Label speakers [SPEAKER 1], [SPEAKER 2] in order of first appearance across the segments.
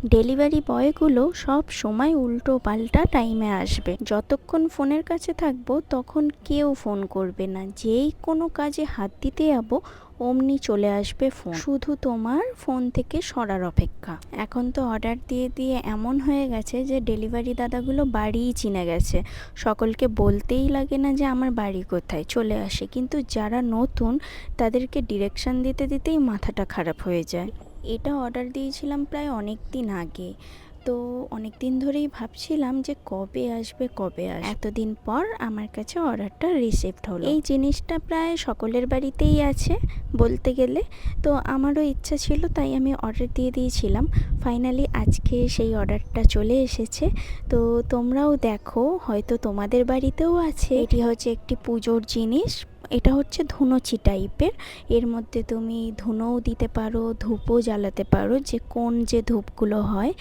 [SPEAKER 1] Delivery বয়গুলো সব সময় উল্টো পাল্টা টাইমে আসবে। যতক্ষণ ফোনের কাছে থাকবো তখন কেউ ফোন করবে না, যেই কোনো কাজে হাত দিতে যাবো অমনি চলে আসবে ফোন, শুধু তোমার ফোন থেকে সরার অপেক্ষা। এখন তো অর্ডার দিয়ে দিয়ে এমন হয়ে গেছে যে ডেলিভারি দাদাগুলো বাড়িই চিনে গেছে, সকলকে বলতেই লাগে না যে আমার বাড়ি কোথায়, চলে আসে। কিন্তু যারা নতুন তাদেরকে ডিরেকশন দিতে দিতেই মাথাটা খারাপ হয়ে যায়। এটা অর্ডার দিয়েছিলাম প্রায় অনেক দিন আগে, তো অনেক দিন ধরেই ভাবছিলাম যে কবে আসবে কবে আসবে। এতদিন পর আমার কাছে অর্ডারটা রিসিভড হলো। এই জিনিসটা প্রায় সকলের বাড়িতেই আছে বলতে গেলে, তো আমারও ইচ্ছা ছিল তাই আমি অর্ডার দিয়ে দিয়েছিলাম। ফাইনালি আজকে সেই অর্ডারটা চলে এসেছে। তো তোমরাও দেখো, হয়তো তোমাদের বাড়িতেও আছে। এটি হচ্ছে একটি পুজোর জিনিস। এটা হচ্ছে ধুনোচি টাইপের, এর মধ্যে তুমি ধুনোও দিতে পারো, ধূপও জ্বালাতে পারো, যে কোন যে ধূপগুলো হয়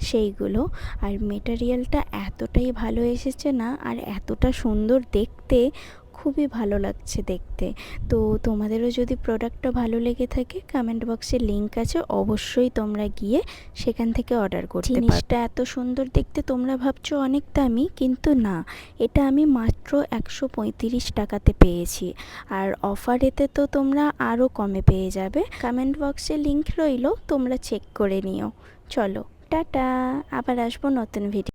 [SPEAKER 1] সেইগুলো। আর মেটেরিয়ালটা এতটাই ভালো এসেছে না, আর এতটা সুন্দর দেখতে, খুবই ভালো লাগছে দেখতে। তো তোমাদেরও যদি প্রোডাক্টটা ভালো লেগে থাকে, কমেন্ট বক্সে লিংক আছে, অবশ্যই তোমরা গিয়ে সেখান থেকে অর্ডার করতে পারো। জিনিসটা এত সুন্দর দেখতে, তোমরা ভাবছো অনেক দামি, কিন্তু না, এটা আমি মাত্র 135 টাকাতে পেয়েছি। আর অফারেতে তো তোমরা আরও কমে পেয়ে যাবে। কমেন্ট বক্সে লিংক রইলো, তোমরা চেক করে নিও। চলো টাটা, আবার আসবো নতুন ভিডিও।